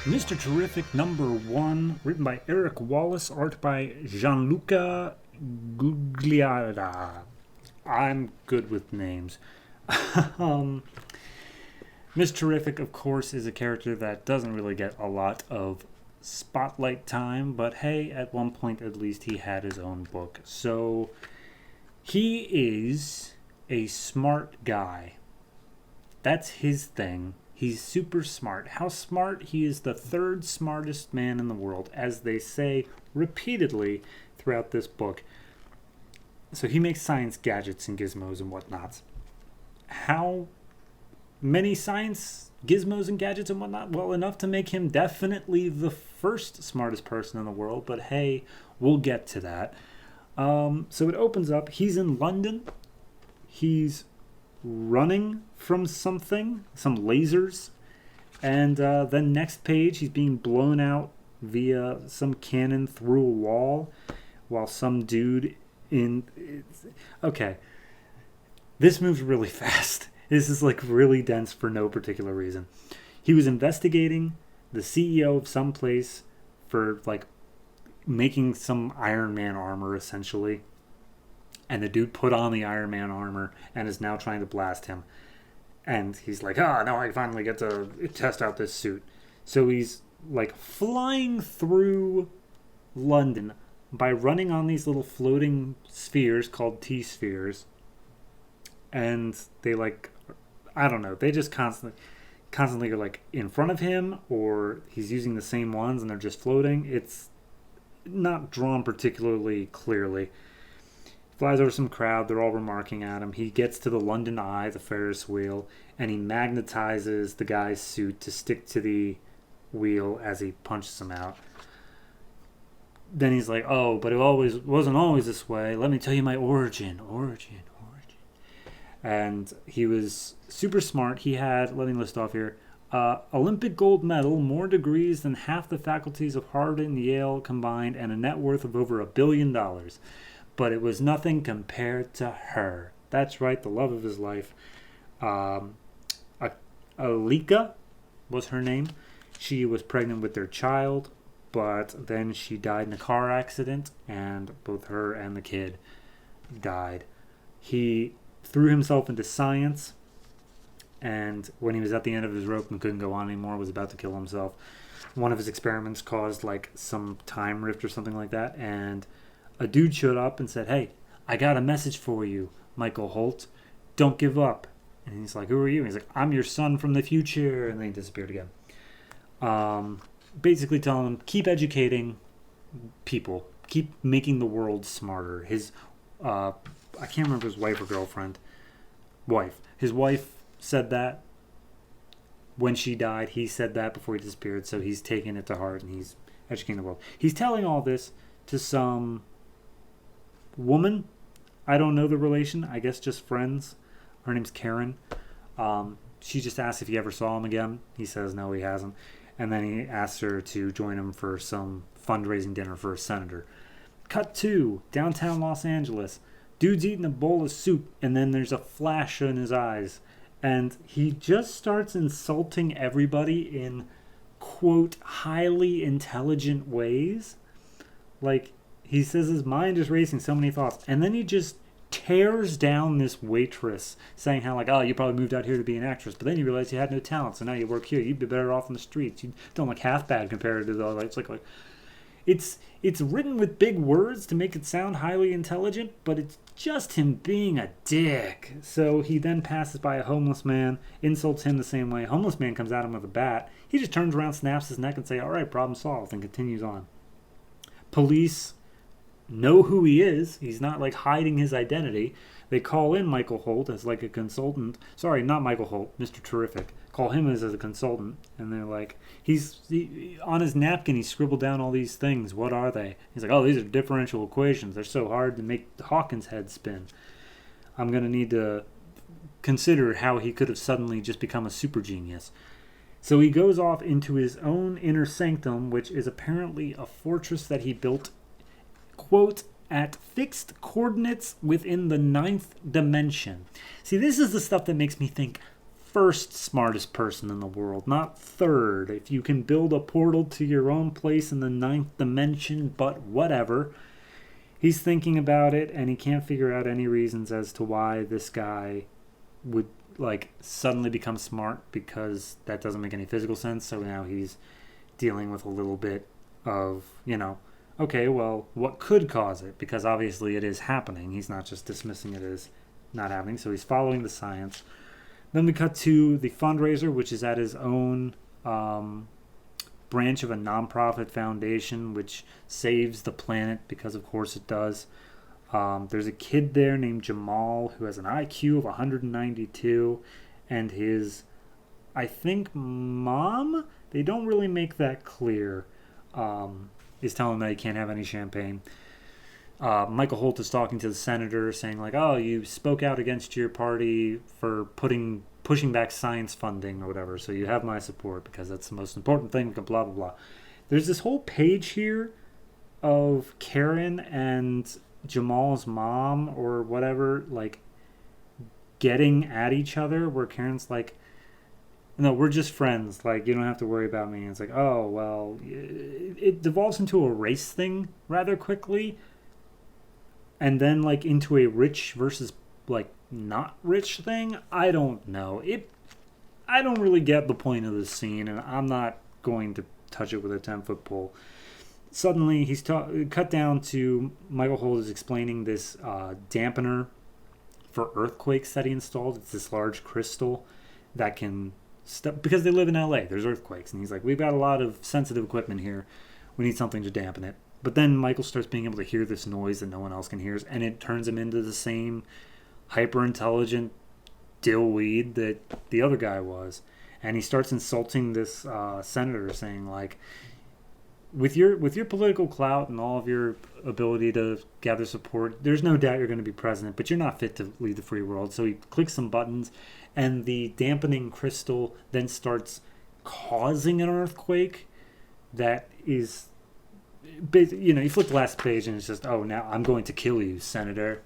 Mr. Terrific #1, written by Eric Wallace, art by Gianluca Guglielma. I'm good with names. um, Mr. Terrific, of course, is a character that doesn't really get a lot of spotlight time, but hey, at one point at least he had his own book. So he is a smart guy. That's his thing. He's super smart. How smart? He is the third smartest man in the world, as they say repeatedly throughout this book. So he makes science gadgets and gizmos and whatnots. How many science gizmos and gadgets and whatnot? Well, enough to make him definitely the first smartest person in the world, but hey, we'll get to that. So it opens up. He's in London. He's running from something, some lasers, and then next page he's being blown out via some cannon through a wall while some dude okay, this moves really fast. This is like really dense for no particular reason. He was investigating the CEO of some place for like making some Iron Man armor essentially. And the dude put on the Iron Man armor and is now trying to blast him. And he's like, now I finally get to test out this suit. So he's like flying through London by running on these little floating spheres called T-spheres. And they like, I don't know, they just constantly are like in front of him, or he's using the same ones and they're just floating. It's not drawn particularly clearly. Flies over some crowd, they're all remarking at him. He gets to the London Eye, the Ferris wheel, and he magnetizes the guy's suit to stick to the wheel as he punches him out. Then he's like, but it wasn't always this way. Let me tell you my origin. And he was super smart. He had, let me list off here, Olympic gold medal, more degrees than half the faculties of Harvard and Yale combined, and a net worth of over $1 billion. But it was nothing compared to her. That's right, the love of his life. Alika was her name. She was pregnant with their child, but then she died in a car accident, and both her and the kid died. He threw himself into science, and when he was at the end of his rope and couldn't go on anymore, was about to kill himself. One of his experiments caused like some time rift or something like that, and a dude showed up and said, "Hey, I got a message for you, Michael Holt. Don't give up." And he's like, "Who are you?" And he's like, "I'm your son from the future." And then he disappeared again. Basically telling him, keep educating people. Keep making the world smarter. His, I can't remember his wife or girlfriend. Wife. His wife said that when she died. He said that before he disappeared. So he's taking it to heart and he's educating the world. He's telling all this to some woman. I don't know the relation. I guess just friends. Her name's Karen. She just asked if he ever saw him again. He says no, he hasn't. And then he asks her to join him for some fundraising dinner for a senator. Cut 2, downtown Los Angeles. Dude's eating a bowl of soup, and then there's a flash in his eyes. And he just starts insulting everybody in, quote, highly intelligent ways. Like, he says his mind is racing so many thoughts. And then he just tears down this waitress, saying how, like, you probably moved out here to be an actress, but then you realized you had no talent, so now you work here. You'd be better off in the streets. You don't look half bad compared to the other. It's written with big words to make it sound highly intelligent, but it's just him being a dick. So he then passes by a homeless man, insults him the same way. Homeless man comes at him with a bat. He just turns around, snaps his neck, and say, "All right, problem solved," and continues on. Police know who he is. He's not like hiding his identity. They call in Michael Holt as like a consultant. Sorry, not Michael Holt, Mr. Terrific. Call him as a consultant, and they're like, he on his napkin he scribbled down all these things. What are they? He's like, these are differential equations. They're so hard to make Hawkins' head spin. I'm gonna need to consider how he could have suddenly just become a super genius. So he goes off into his own inner sanctum, which is apparently a fortress that he built, quote, at fixed coordinates within the 9th dimension. See, this is the stuff that makes me think, first smartest person in the world, not third. If you can build a portal to your own place in the ninth dimension, but whatever. He's thinking about it, and he can't figure out any reasons as to why this guy would like suddenly become smart, because that doesn't make any physical sense. So now he's dealing with a little bit of, okay, well, what could cause it? Because obviously it is happening. He's not just dismissing it as not happening. So he's following the science. Then we cut to the fundraiser, which is at his own branch of a nonprofit foundation, which saves the planet, because of course it does. There's a kid there named Jamal who has an IQ of 192, and his, I think, mom, they don't really make that clear, is telling him that he can't have any champagne. Michael Holt is talking to the senator, saying like, oh, you spoke out against your party for pushing back science funding or whatever, so you have my support because that's the most important thing, blah, blah, blah. There's this whole page here of Karen and Jamal's mom or whatever, like, getting at each other, where Karen's like, no, we're just friends, like, you don't have to worry about me. And it's like, oh, well, it devolves into a race thing rather quickly, and then like into a rich versus like not rich thing. I don't know. I don't really get the point of this scene, and I'm not going to touch it with a 10-foot pole. Suddenly, he's cut down to Michael Holt is explaining this dampener for earthquakes that he installed. It's this large crystal that can because they live in LA. There's earthquakes, and he's like, we've got a lot of sensitive equipment here. We need something to dampen it. But then Michael starts being able to hear this noise that no one else can hear, and it turns him into the same hyper-intelligent dillweed that the other guy was. And he starts insulting this senator, saying like, with your political clout and all of your ability to gather support, there's no doubt you're going to be president, but you're not fit to lead the free world. So he clicks some buttons, and the dampening crystal then starts causing an earthquake that is, you flip the last page and it's just, oh, now I'm going to kill you, Senator,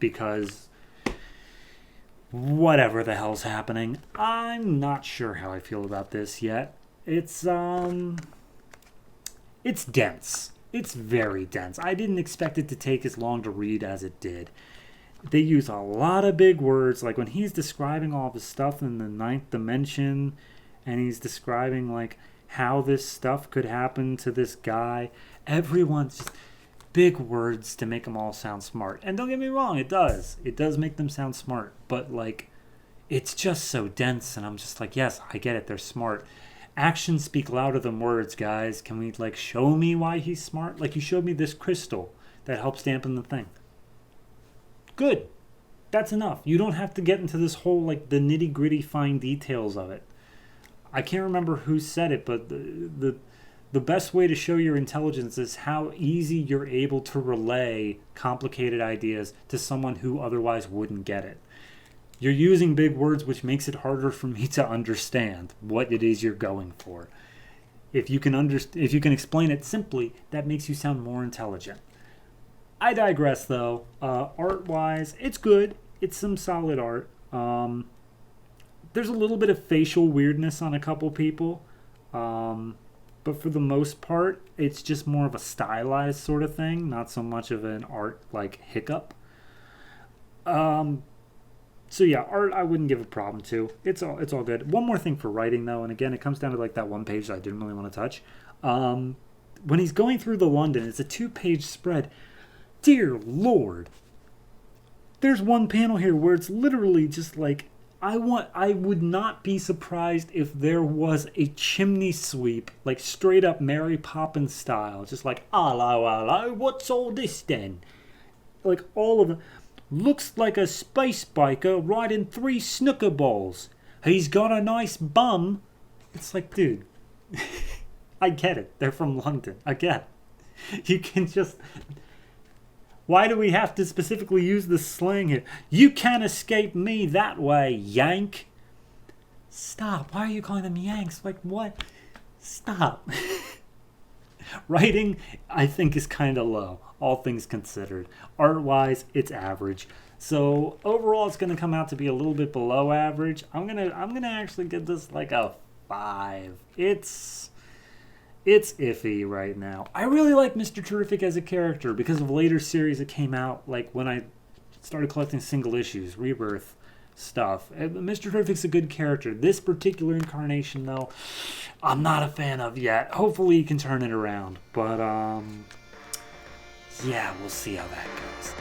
because whatever the hell's happening. I'm not sure how I feel about this yet. It's dense. It's very dense. I didn't expect it to take as long to read as it did. They use a lot of big words, like when he's describing all the stuff in the ninth dimension, and he's describing like how this stuff could happen to this guy. Everyone's just big words to make them all sound smart. And don't get me wrong, it does. It does make them sound smart. But like, it's just so dense, and I'm just like, yes, I get it. They're smart. Actions speak louder than words, guys. Can we like show me why he's smart? Like, you showed me this crystal that helps dampen the thing. Good. That's enough. You don't have to get into this whole like the nitty-gritty fine details of it. I can't remember who said it, but the best way to show your intelligence is how easy you're able to relay complicated ideas to someone who otherwise wouldn't get it. You're using big words, which makes it harder for me to understand what it is you're going for. If you can explain it simply, that makes you sound more intelligent. I digress, though. Art-wise, it's good. It's some solid art. There's a little bit of facial weirdness on a couple people. But for the most part, it's just more of a stylized sort of thing, not so much of an art like hiccup. So yeah, art I wouldn't give a problem to. It's all good. One more thing for writing though, and again, it comes down to like that one page that I didn't really want to touch. When he's going through the London, it's a 2-page spread. Dear Lord, there's one panel here where it's literally just like, I would not be surprised if there was a chimney sweep, like straight up Mary Poppins style, just like, hello, what's all this then? Like all of them. Looks like a space biker riding 3 snooker balls. He's got a nice bum. It's like, dude, I get it. They're from London. I get it. You can just... Why do we have to specifically use this slang here? You can't escape me that way, Yank. Stop. Why are you calling them Yanks? Like, what? Stop. Writing, I think, is kind of low, all things considered. Art-wise, it's average. So overall, it's going to come out to be a little bit below average. I'm gonna actually give this like a 5. It's iffy right now. I really like Mr. Terrific as a character because of later series that came out, like when I started collecting single issues, Rebirth stuff. Mr. Terrific's a good character. This particular incarnation, though, I'm not a fan of yet. Hopefully he can turn it around. But, yeah, we'll see how that goes.